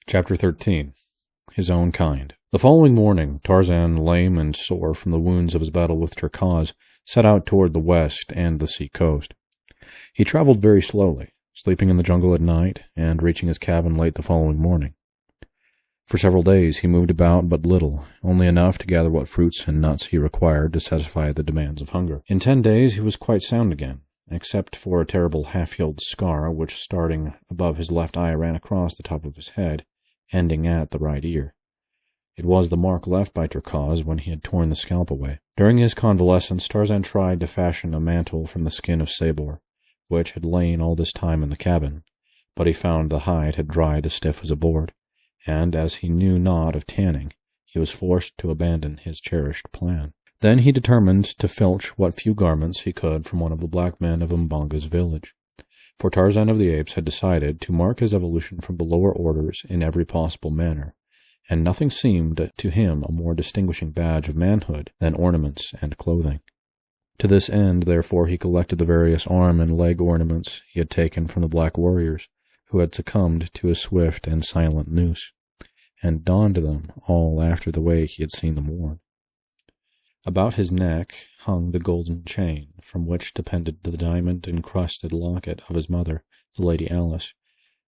Chapter 13. His Own Kind. The following morning, Tarzan, lame and sore from the wounds of his battle with Terkoz, set out toward the west and the sea coast. He traveled very slowly, sleeping in the jungle at night and reaching his cabin late the following morning. For several days he moved about but little, only enough to gather what fruits and nuts he required to satisfy the demands of hunger. In 10 days he was quite sound again, except for a terrible half-healed scar which, starting above his left eye, ran across the top of his head, ending at the right ear. It was the mark left by Terkoz when he had torn the scalp away. During his convalescence, Tarzan tried to fashion a mantle from the skin of Sabor, which had lain all this time in the cabin, but he found the hide had dried as stiff as a board, and as he knew not of tanning, he was forced to abandon his cherished plan. Then he determined to filch what few garments he could from one of the black men of Mbanga's village. For Tarzan of the Apes had decided to mark his evolution from the lower orders in every possible manner, and nothing seemed to him a more distinguishing badge of manhood than ornaments and clothing. To this end, therefore, he collected the various arm and leg ornaments he had taken from the black warriors, who had succumbed to his swift and silent noose, and donned them all after the way he had seen them worn. About his neck hung the golden chain, from which depended the diamond-encrusted locket of his mother, the Lady Alice.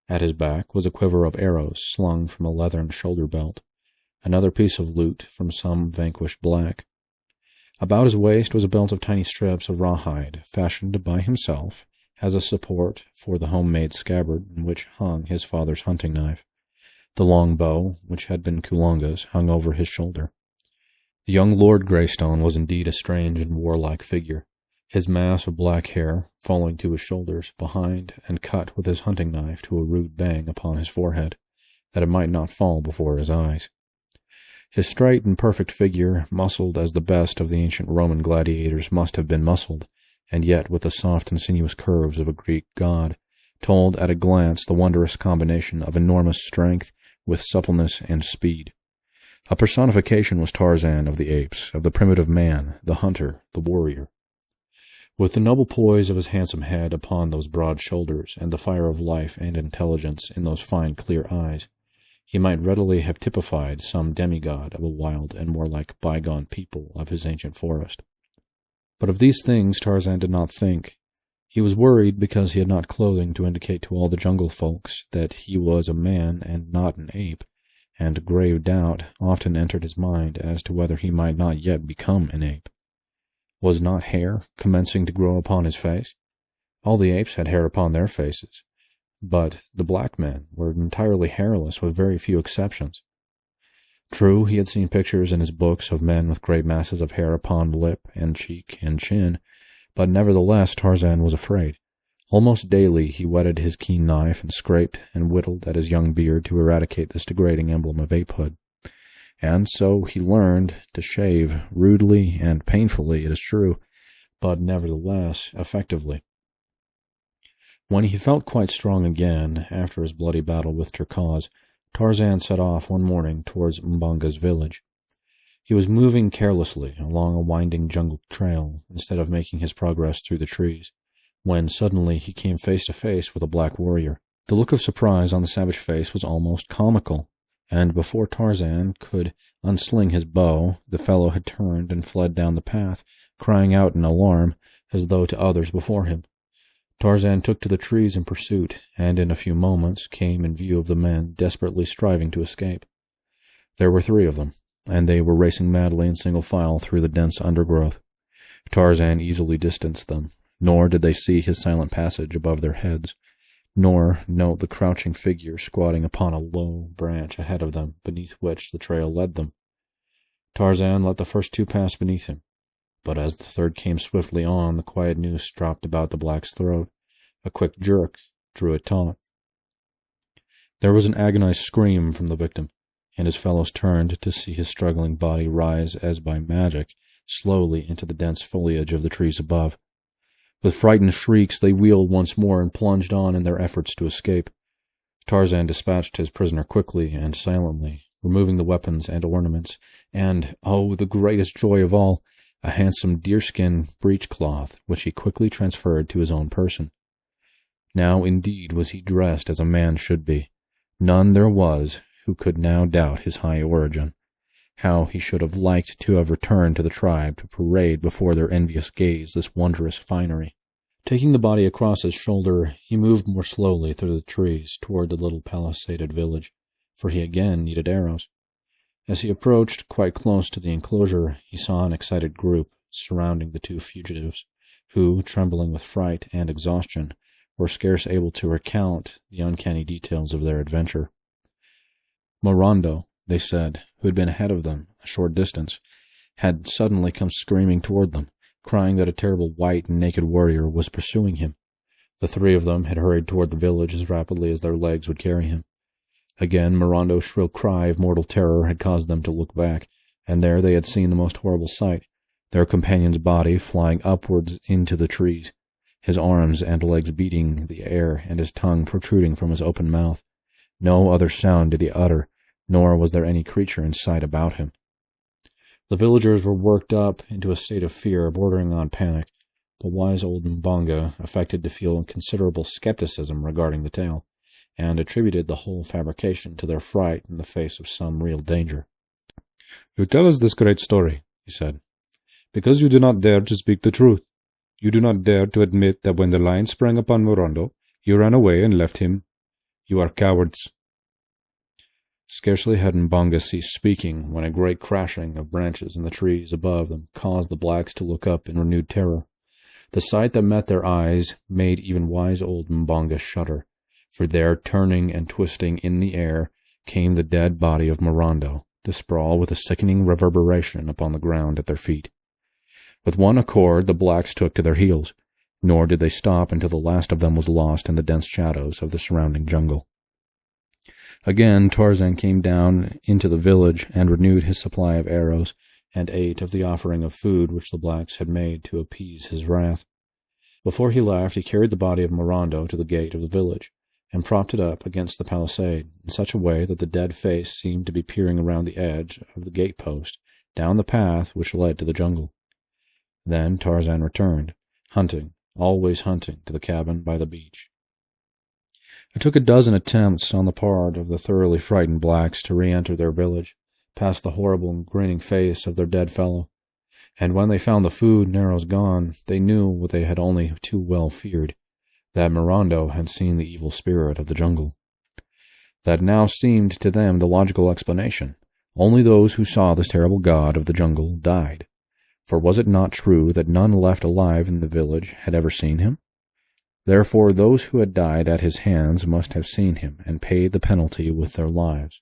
At his back was a quiver of arrows slung from a leathern shoulder belt, another piece of loot from some vanquished black. About his waist was a belt of tiny strips of rawhide, fashioned by himself as a support for the homemade scabbard in which hung his father's hunting knife. The long bow, which had been Kulonga's, hung over his shoulder. The young Lord Greystone was indeed a strange and warlike figure, his mass of black hair falling to his shoulders behind and cut with his hunting knife to a rude bang upon his forehead, that it might not fall before his eyes. His straight and perfect figure, muscled as the best of the ancient Roman gladiators must have been muscled, and yet with the soft and sinuous curves of a Greek god, told at a glance the wondrous combination of enormous strength with suppleness and speed. A personification was Tarzan of the Apes, of the primitive man, the hunter, the warrior. With the noble poise of his handsome head upon those broad shoulders, and the fire of life and intelligence in those fine, clear eyes, he might readily have typified some demigod of a wild and warlike bygone people of his ancient forest. But of these things Tarzan did not think. He was worried because he had not clothing to indicate to all the jungle folks that he was a man and not an ape, and grave doubt often entered his mind as to whether he might not yet become an ape. Was not hair commencing to grow upon his face? All the apes had hair upon their faces, but the black men were entirely hairless with very few exceptions. True, he had seen pictures in his books of men with great masses of hair upon lip and cheek and chin, but nevertheless Tarzan was afraid. Almost daily he whetted his keen knife and scraped and whittled at his young beard to eradicate this degrading emblem of apehood. And so he learned to shave, rudely and painfully, it is true, but nevertheless effectively. When he felt quite strong again, after his bloody battle with Terkoz, Tarzan set off one morning towards Mbanga's village. He was moving carelessly along a winding jungle trail, instead of making his progress through the trees, when suddenly he came face to face with a black warrior. The look of surprise on the savage face was almost comical, and before Tarzan could unsling his bow, the fellow had turned and fled down the path, crying out in alarm, as though to others before him. Tarzan took to the trees in pursuit, and in a few moments came in view of the men desperately striving to escape. There were 3 of them, and they were racing madly in single file through the dense undergrowth. Tarzan easily distanced them, nor did they see his silent passage above their heads, nor note the crouching figure squatting upon a low branch ahead of them, beneath which the trail led them. Tarzan let the first 2 pass beneath him, but as the third came swiftly on, the quiet noose dropped about the black's throat. A quick jerk drew it taut. There was an agonized scream from the victim, and his fellows turned to see his struggling body rise as by magic, slowly into the dense foliage of the trees above. With frightened shrieks they wheeled once more and plunged on in their efforts to escape. Tarzan dispatched his prisoner quickly and silently, removing the weapons and ornaments, and, oh, the greatest joy of all, a handsome deerskin breechcloth, which he quickly transferred to his own person. Now indeed was he dressed as a man should be, None there was who could now doubt his high origin. How he should have liked to have returned to the tribe to parade before their envious gaze this wondrous finery. Taking the body across his shoulder, he moved more slowly through the trees toward the little palisaded village, for he again needed arrows. As he approached quite close to the enclosure, he saw an excited group surrounding the two fugitives, who, trembling with fright and exhaustion, were scarce able to recount the uncanny details of their adventure. Morando, they said, who had been ahead of them a short distance, had suddenly come screaming toward them, crying that a terrible white and naked warrior was pursuing him. The three of them had hurried toward the village as rapidly as their legs would carry him. Again, Morando's shrill cry of mortal terror had caused them to look back, and there they had seen the most horrible sight, their companion's body flying upwards into the trees, his arms and legs beating the air and his tongue protruding from his open mouth. No other sound did he utter, nor was there any creature in sight about him. The villagers were worked up into a state of fear bordering on panic. The wise old Mbonga affected to feel considerable skepticism regarding the tale, and attributed the whole fabrication to their fright in the face of some real danger. "You tell us this great story," he said, "because you do not dare to speak the truth. You do not dare to admit that when the lion sprang upon Morando, you ran away and left him. You are cowards." Scarcely had Mbonga ceased speaking when a great crashing of branches in the trees above them caused the blacks to look up in renewed terror. The sight that met their eyes made even wise old Mbonga shudder, for there, turning and twisting in the air, came the dead body of Morando, to sprawl with a sickening reverberation upon the ground at their feet. With one accord the blacks took to their heels, nor did they stop until the last of them was lost in the dense shadows of the surrounding jungle. Again Tarzan came down into the village and renewed his supply of arrows, and ate of the offering of food which the blacks had made to appease his wrath. Before he left, he carried the body of Morando to the gate of the village, and propped it up against the palisade in such a way that the dead face seemed to be peering around the edge of the gate-post, down the path which led to the jungle. Then Tarzan returned, hunting, always hunting, to the cabin by the beach. It took a dozen attempts on the part of the thoroughly frightened blacks to re-enter their village, past the horrible and grinning face of their dead fellow, and when they found the food and arrows gone, they knew what they had only too well feared, that Morando had seen the evil spirit of the jungle. That now seemed to them the logical explanation. Only those who saw this terrible god of the jungle died. For was it not true that none left alive in the village had ever seen him? Therefore those who had died at his hands must have seen him and paid the penalty with their lives.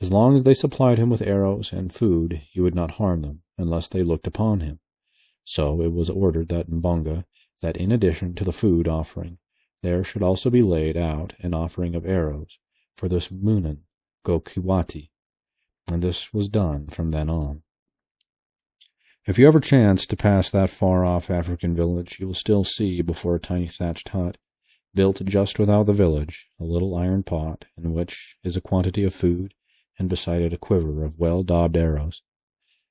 As long as they supplied him with arrows and food, he would not harm them, unless they looked upon him. So it was ordered that Mbonga, that in addition to the food offering, there should also be laid out an offering of arrows for this Munan Gokiwati, and this was done from then on. If you ever chance to pass that far-off African village, you will still see before a tiny thatched hut, built just without the village, a little iron pot in which is a quantity of food, and beside it a quiver of well-daubed arrows.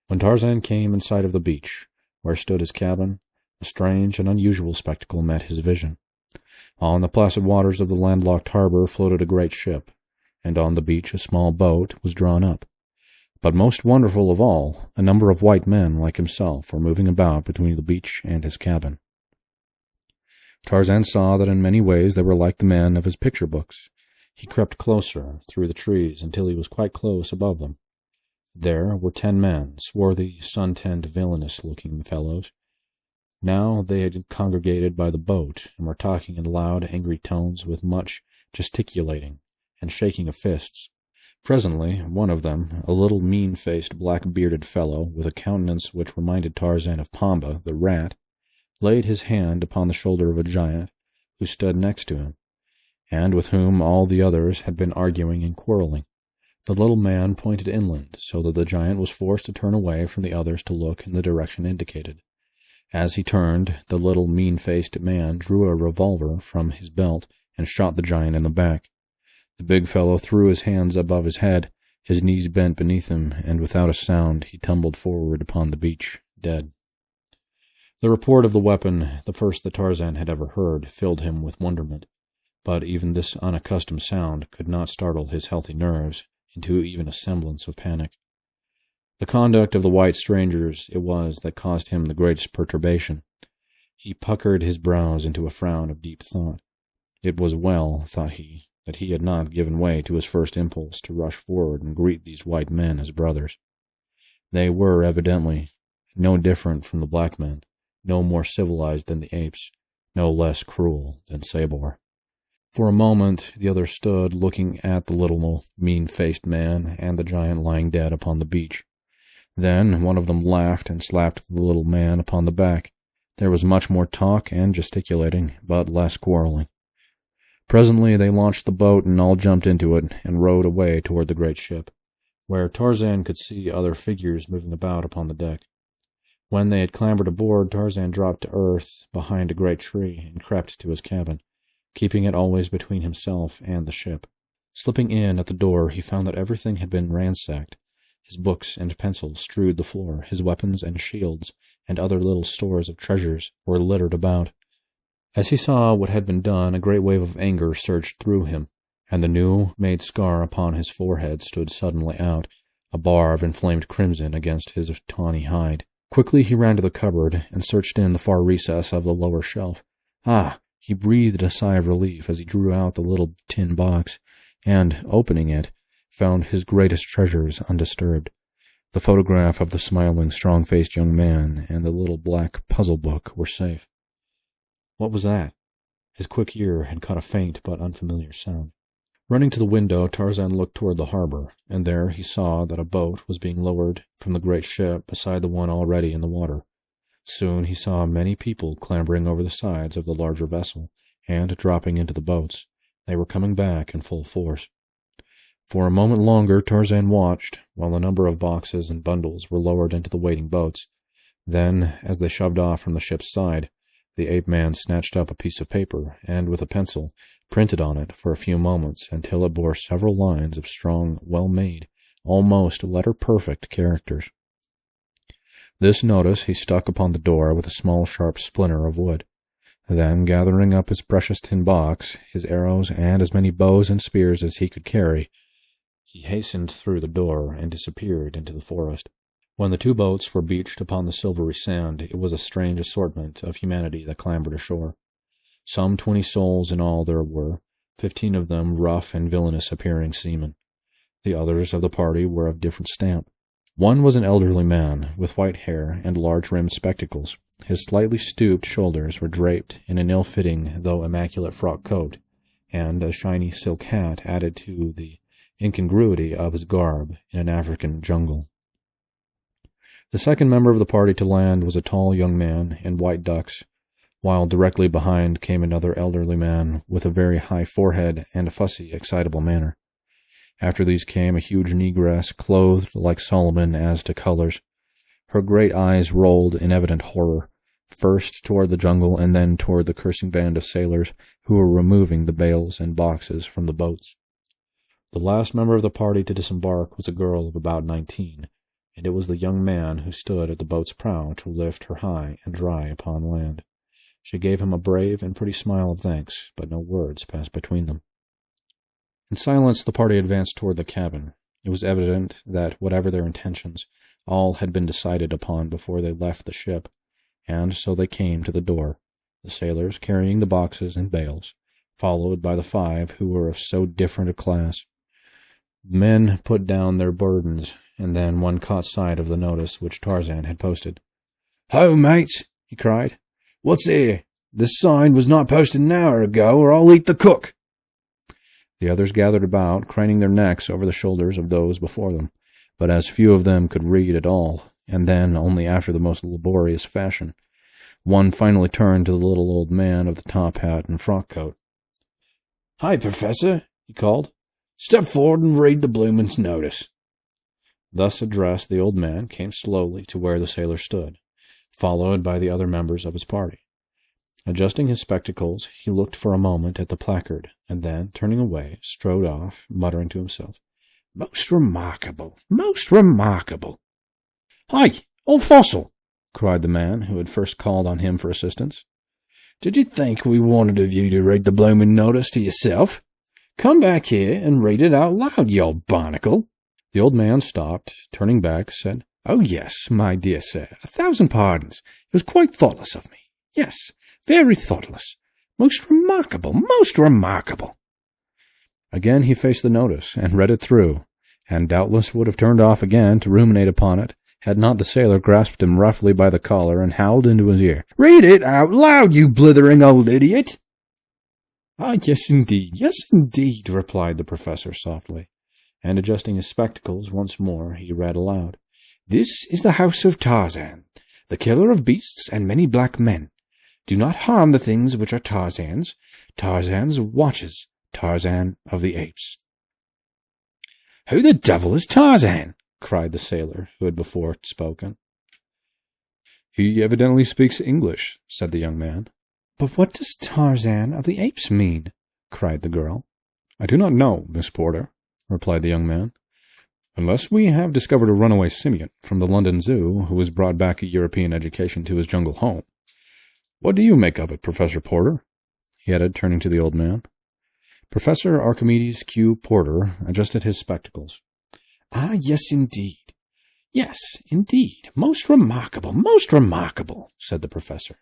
When Tarzan came in sight of the beach, where stood his cabin, a strange and unusual spectacle met his vision. On the placid waters of the landlocked harbor floated a great ship, and on the beach a small boat was drawn up. But most wonderful of all, a number of white men like himself were moving about between the beach and his cabin. Tarzan saw that in many ways they were like the men of his picture books. He crept closer through the trees until he was quite close above them. There were 10 men, swarthy, sun-tanned, villainous-looking fellows. Now they had congregated by the boat and were talking in loud, angry tones with much gesticulating and shaking of fists. Presently, one of them, a little mean-faced, black-bearded fellow, with a countenance which reminded Tarzan of Pamba, the rat, laid his hand upon the shoulder of a giant who stood next to him, and with whom all the others had been arguing and quarreling. The little man pointed inland, so that the giant was forced to turn away from the others to look in the direction indicated. As he turned, the little mean-faced man drew a revolver from his belt and shot the giant in the back. The big fellow threw his hands above his head, his knees bent beneath him, and without a sound he tumbled forward upon the beach, dead. The report of the weapon, the first that Tarzan had ever heard, filled him with wonderment. but even this unaccustomed sound could not startle his healthy nerves into even a semblance of panic. The conduct of the white strangers it was that caused him the greatest perturbation. He puckered his brows into a frown of deep thought. It was well, thought he, that he had not given way to his first impulse to rush forward and greet these white men as brothers. They were evidently no different from the black men, no more civilized than the apes, no less cruel than Sabor. For a moment the others stood looking at the little mean-faced man and the giant lying dead upon the beach. Then one of them laughed and slapped the little man upon the back. There was much more talk and gesticulating, but less quarreling. Presently they launched the boat and all jumped into it and rowed away toward the great ship, where Tarzan could see other figures moving about upon the deck. When they had clambered aboard, Tarzan dropped to earth behind a great tree and crept to his cabin, keeping it always between himself and the ship. Slipping in at the door, he found that everything had been ransacked. His books and pencils strewed the floor, his weapons and shields and other little stores of treasures were littered about. As he saw what had been done, a great wave of anger surged through him, and the new-made scar upon his forehead stood suddenly out, a bar of inflamed crimson against his tawny hide. Quickly he ran to the cupboard and searched in the far recess of the lower shelf. Ah! He breathed a sigh of relief as he drew out the little tin box, and, opening it, found his greatest treasures undisturbed. The photograph of the smiling, strong-faced young man and the little black puzzle book were safe. What was that? His quick ear had caught a faint but unfamiliar sound. Running to the window, Tarzan looked toward the harbor, and there he saw that a boat was being lowered from the great ship beside the one already in the water. Soon he saw many people clambering over the sides of the larger vessel and dropping into the boats. They were coming back in full force. For a moment longer Tarzan watched, while a number of boxes and bundles were lowered into the waiting boats. Then, as they shoved off from the ship's side, the ape-man snatched up a piece of paper, and with a pencil, printed on it for a few moments until it bore several lines of strong, well-made, almost letter-perfect characters. This notice he stuck upon the door with a small sharp splinter of wood. Then, gathering up his precious tin box, his arrows, and as many bows and spears as he could carry, he hastened through the door and disappeared into the forest. When the two boats were beached upon the silvery sand, it was a strange assortment of humanity that clambered ashore. Some 20 souls in all there were, 15 of them rough and villainous-appearing seamen. The others of the party were of different stamp. One was an elderly man, with white hair and large-rimmed spectacles. His slightly stooped shoulders were draped in an ill-fitting, though immaculate frock coat, and a shiny silk hat added to the incongruity of his garb in an African jungle. The second member of the party to land was a tall young man in white ducks, while directly behind came another elderly man with a very high forehead and a fussy, excitable manner. After these came a huge negress, clothed like Solomon as to colors. Her great eyes rolled in evident horror, first toward the jungle and then toward the cursing band of sailors who were removing the bales and boxes from the boats. The last member of the party to disembark was a girl of about 19, and it was the young man who stood at the boat's prow to lift her high and dry upon land. She gave him a brave and pretty smile of thanks, but no words passed between them. In silence the party advanced toward the cabin. It was evident that, whatever their intentions, all had been decided upon before they left the ship, and so they came to the door, the sailors carrying the boxes and bales, followed by the 5 who were of so different a class. The men put down their burdens, and then one caught sight of the notice which Tarzan had posted. "Ho, mates!" he cried. "What's here? This sign was not posted an hour ago, or I'll eat the cook." The others gathered about, craning their necks over the shoulders of those before them, but as few of them could read at all, and then only after the most laborious fashion. One finally turned to the little old man of the top hat and frock coat. "Hi, Professor," he called. "Step forward and read the bloomin's notice." Thus addressed, the old man came slowly to where the sailor stood, followed by the other members of his party. Adjusting his spectacles, he looked for a moment at the placard, and then, turning away, strode off, muttering to himself, "Most remarkable, most remarkable." "Hi, old fossil!" cried the man who had first called on him for assistance. Did you think we wanted of you to read the bloomin' notice to yourself? Come back here and read it out loud, you old barnacle." The old man stopped, turning back, said, "Oh, yes, my dear sir, 1,000 pardons. It was quite thoughtless of me. Yes, very thoughtless. Most remarkable, most remarkable." Again he faced the notice and read it through, and doubtless would have turned off again to ruminate upon it, had not the sailor grasped him roughly by the collar and howled into his ear, "Read it out loud, you blithering old idiot!" "Ah, yes, indeed," replied the professor softly, and adjusting his spectacles once more, he read aloud. "This is the house of Tarzan, the killer of beasts and many black men. Do not harm the things which are Tarzan's. Tarzan's watches, Tarzan of the Apes." "Who the devil is Tarzan?" cried the sailor who had before spoken. "He evidently speaks English," said the young man. "But what does Tarzan of the Apes mean?" cried the girl. "I do not know, Miss Porter," replied the young man, "unless we have discovered a runaway simian from the London Zoo who has brought back a European education to his jungle home. What do you make of it, Professor Porter?" he added, turning to the old man. Professor Archimedes Q. Porter adjusted his spectacles. "Ah, yes, indeed. Yes, indeed. Most remarkable," said the professor.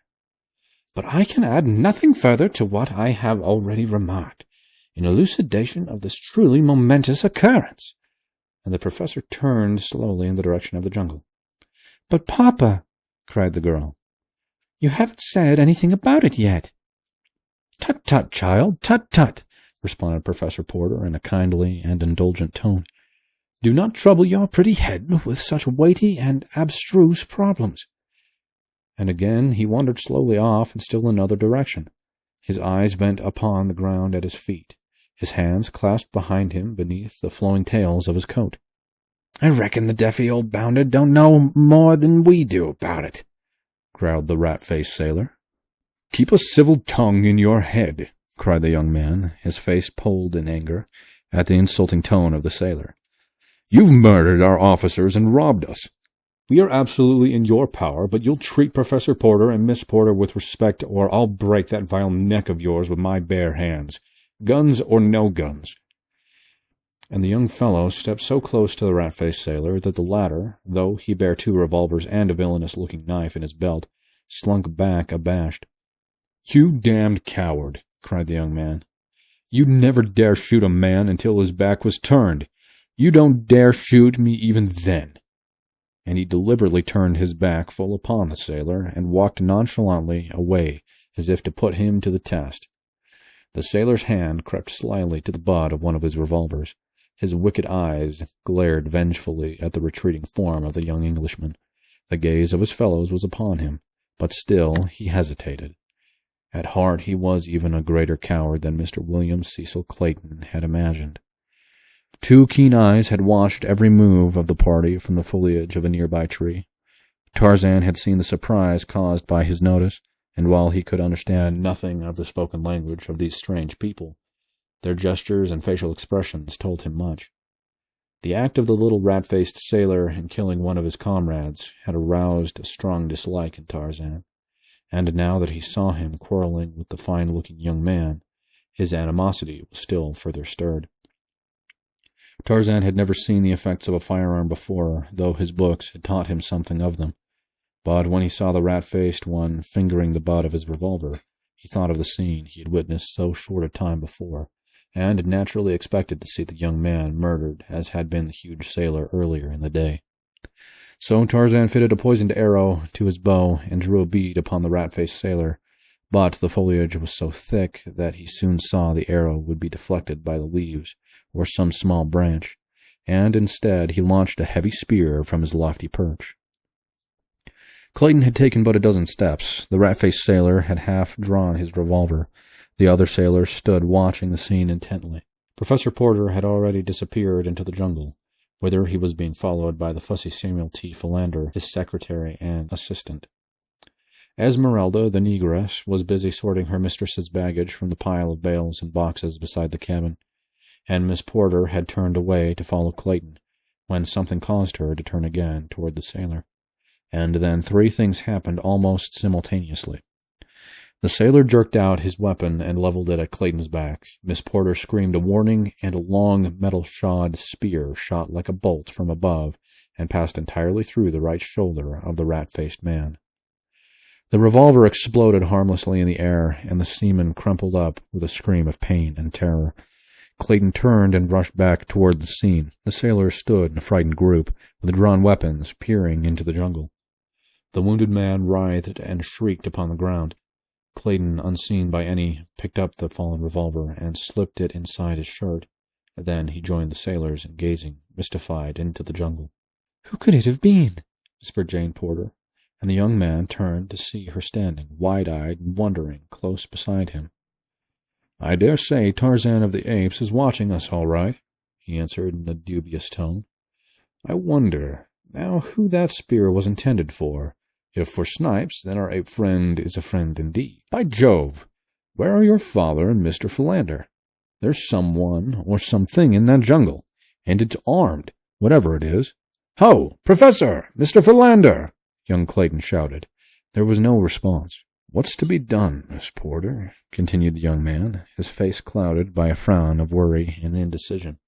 "But I can add nothing further to what I have already remarked, in elucidation of this truly momentous occurrence." And the professor turned slowly in the direction of the jungle. "But, Papa," cried the girl, "you haven't said anything about it yet." "Tut, tut, child, tut, tut," responded Professor Porter in a kindly and indulgent tone. "Do not trouble your pretty head with such weighty and abstruse problems." And again he wandered slowly off in still another direction, his eyes bent upon the ground at his feet, his hands clasped behind him beneath the flowing tails of his coat. "I reckon the deafy old bounder don't know more than we do about it," growled the rat-faced sailor. "Keep a civil tongue in your head," cried the young man, his face pulled in anger at the insulting tone of the sailor. "You've murdered our officers and robbed us. We are absolutely in your power, but you'll treat Professor Porter and Miss Porter with respect, or I'll break that vile neck of yours with my bare hands, guns or no guns." And the young fellow stepped so close to the rat-faced sailor that the latter, though he bare 2 revolvers and a villainous-looking knife in his belt, slunk back abashed. "You damned coward!" cried the young man. "You'd never dare shoot a man until his back was turned. You don't dare shoot me even then." And he deliberately turned his back full upon the sailor and walked nonchalantly away as if to put him to the test. The sailor's hand crept slyly to the butt of one of his revolvers. His wicked eyes glared vengefully at the retreating form of the young Englishman. The gaze of his fellows was upon him, but still he hesitated. At heart he was even a greater coward than Mr. William Cecil Clayton had imagined. 2 keen eyes had watched every move of the party from the foliage of a nearby tree. Tarzan had seen the surprise caused by his notice, and while he could understand nothing of the spoken language of these strange people, their gestures and facial expressions told him much. The act of the little rat-faced sailor in killing one of his comrades had aroused a strong dislike in Tarzan, and now that he saw him quarreling with the fine-looking young man, his animosity was still further stirred. Tarzan had never seen the effects of a firearm before, though his books had taught him something of them. But when he saw the rat-faced one fingering the butt of his revolver, he thought of the scene he had witnessed so short a time before, and naturally expected to see the young man murdered as had been the huge sailor earlier in the day. So Tarzan fitted a poisoned arrow to his bow and drew a bead upon the rat-faced sailor, but the foliage was so thick that he soon saw the arrow would be deflected by the leaves or some small branch, and instead he launched a heavy spear from his lofty perch. Clayton had taken but a dozen steps. The rat-faced sailor had half drawn his revolver. The other sailors stood watching the scene intently. Professor Porter had already disappeared into the jungle, whither he was being followed by the fussy Samuel T. Philander, his secretary and assistant. Esmeralda, the negress, was busy sorting her mistress's baggage from the pile of bales and boxes beside the cabin, and Miss Porter had turned away to follow Clayton, when something caused her to turn again toward the sailor. And then 3 things happened almost simultaneously. The sailor jerked out his weapon and leveled it at Clayton's back. Miss Porter screamed a warning, and a long, metal-shod spear shot like a bolt from above and passed entirely through the right shoulder of the rat-faced man. The revolver exploded harmlessly in the air, and the seaman crumpled up with a scream of pain and terror. Clayton turned and rushed back toward the scene. The sailors stood in a frightened group, with drawn weapons, peering into the jungle. The wounded man writhed and shrieked upon the ground. Clayton, unseen by any, picked up the fallen revolver and slipped it inside his shirt. Then he joined the sailors in gazing, mystified, into the jungle. "Who could it have been?" whispered Jane Porter, and the young man turned to see her standing, wide-eyed and wondering, close beside him. "I dare say Tarzan of the Apes is watching us all right," he answered in a dubious tone. "I wonder, now, who that spear was intended for. If for Snipes, then our ape friend is a friend indeed. By Jove! Where are your father and Mr. Philander? There's someone or something in that jungle, and it's armed, whatever it is. Ho! Professor! Mr. Philander! Young Clayton shouted. There was no response. What's to be done, Miss Porter? Continued the young man, his face clouded by a frown of worry and indecision.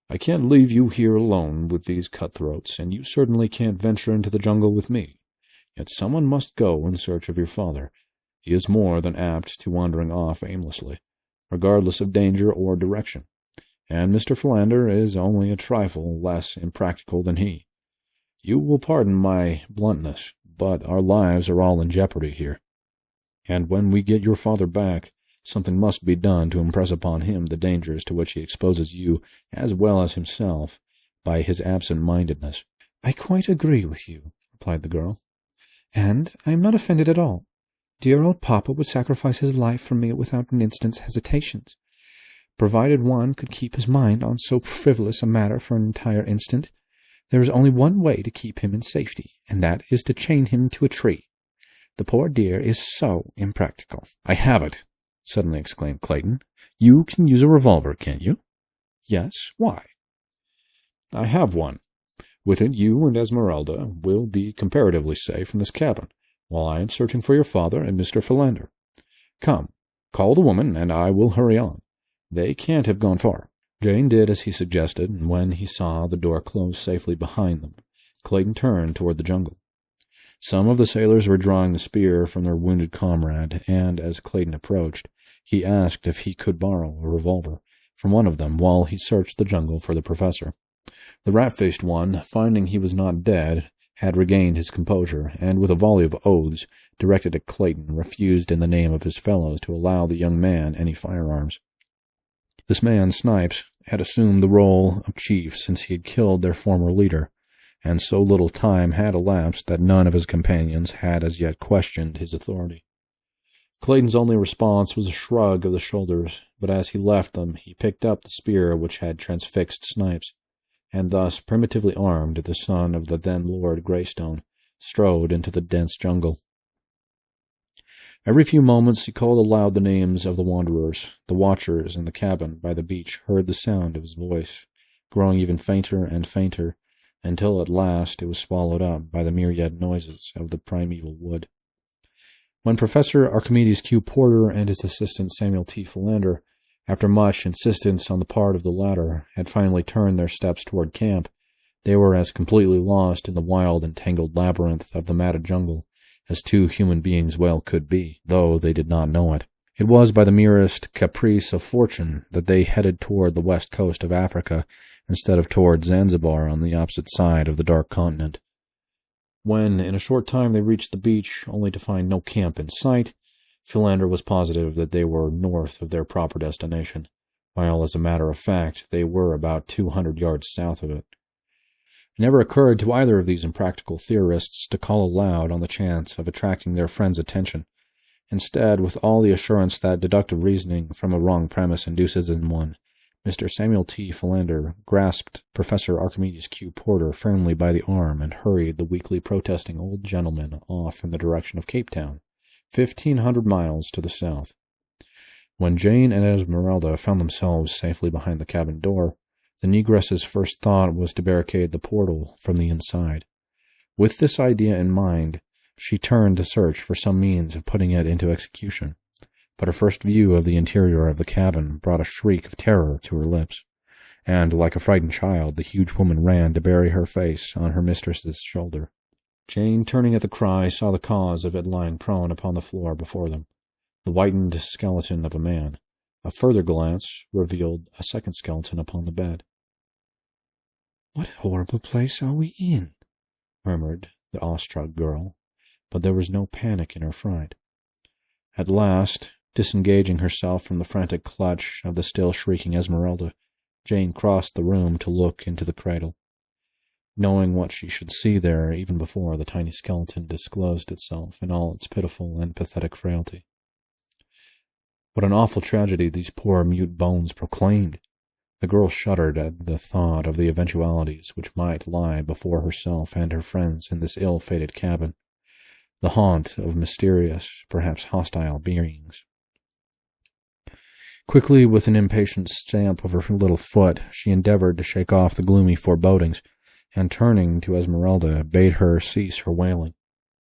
I can't leave you here alone with these cutthroats, and you certainly can't venture into the jungle with me. Yet someone must go in search of your father. He is more than apt to wandering off aimlessly, regardless of danger or direction, and Mr. Philander is only a trifle less impractical than he. You will pardon my bluntness, but our lives are all in jeopardy here, and when we get your father back, something must be done to impress upon him the dangers to which he exposes you, as well as himself, by his absent-mindedness. I quite agree with you, replied the girl, and I am not offended at all. Dear old Papa would sacrifice his life for me without an instant's hesitation. Provided one could keep his mind on so frivolous a matter for an entire instant, there is only one way to keep him in safety, and that is to chain him to a tree. The poor dear is so impractical. I have it, suddenly exclaimed Clayton. You can use a revolver, can't you? Yes, why? I have one. With it, you and Esmeralda will be comparatively safe in this cabin, while I am searching for your father and Mr. Philander. Come, call the woman, and I will hurry on. They can't have gone far. Jane did as he suggested, and when he saw the door close safely behind them, Clayton turned toward the jungle. Some of the sailors were drawing the spear from their wounded comrade, and as Clayton approached, he asked if he could borrow a revolver from one of them while he searched the jungle for the professor. The rat-faced one, finding he was not dead, had regained his composure, and with a volley of oaths directed at Clayton, refused in the name of his fellows to allow the young man any firearms. This man, Snipes, had assumed the role of chief since he had killed their former leader, and so little time had elapsed that none of his companions had as yet questioned his authority. Clayton's only response was a shrug of the shoulders, but as he left them, he picked up the spear which had transfixed Snipes, and thus, primitively armed, the son of the then Lord Greystone strode into the dense jungle. Every few moments he called aloud the names of the wanderers. The watchers in the cabin by the beach heard the sound of his voice, growing even fainter and fainter, until at last it was swallowed up by the myriad noises of the primeval wood. When Professor Archimedes Q. Porter and his assistant Samuel T. Philander, after much insistence on the part of the latter, had finally turned their steps toward camp, they were as completely lost in the wild and tangled labyrinth of the matted jungle as two human beings well could be, though they did not know it. It was by the merest caprice of fortune that they headed toward the west coast of Africa instead of toward Zanzibar on the opposite side of the dark continent. When, in a short time, they reached the beach, only to find no camp in sight, Philander was positive that they were north of their proper destination, while, as a matter of fact, they were about 200 yards south of it. It never occurred to either of these impractical theorists to call aloud on the chance of attracting their friend's attention. Instead, with all the assurance that deductive reasoning from a wrong premise induces in one, Mr. Samuel T. Philander grasped Professor Archimedes Q. Porter firmly by the arm and hurried the weakly protesting old gentleman off in the direction of Cape Town, 1,500 miles to the south. When Jane and Esmeralda found themselves safely behind the cabin door, the negress's first thought was to barricade the portal from the inside. With this idea in mind, She turned to search for some means of putting it into execution, but her first view of the interior of the cabin brought a shriek of terror to her lips, and, like a frightened child, the huge woman ran to bury her face on her mistress's shoulder. Jane, turning at the cry, saw the cause of it lying prone upon the floor before them, the whitened skeleton of a man. A further glance revealed a second skeleton upon the bed. "What horrible place are we in?" murmured the awestruck girl, but there was no panic in her fright. At last, disengaging herself from the frantic clutch of the still shrieking Esmeralda, Jane crossed the room to look into the cradle, knowing what she should see there even before the tiny skeleton disclosed itself in all its pitiful and pathetic frailty. What an awful tragedy these poor mute bones proclaimed! The girl shuddered at the thought of the eventualities which might lie before herself and her friends in this ill-fated cabin, the haunt of mysterious, perhaps hostile beings. Quickly, with an impatient stamp of her little foot, she endeavored to shake off the gloomy forebodings, and turning to Esmeralda, bade her cease her wailing.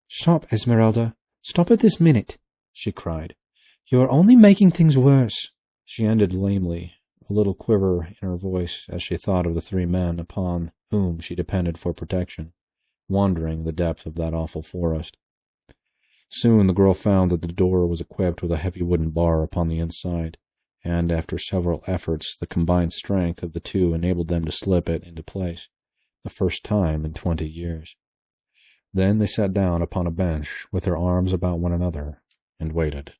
"Stop, Esmeralda! Stop it this minute!" she cried. "You are only making things worse." She ended lamely, a little quiver in her voice as she thought of the 3 men upon whom she depended for protection, wandering the depth of that awful forest. Soon the girl found that the door was equipped with a heavy wooden bar upon the inside, and after several efforts the combined strength of the 2 enabled them to slip it into place, the first time in 20 years. Then they sat down upon a bench with their arms about one another and waited.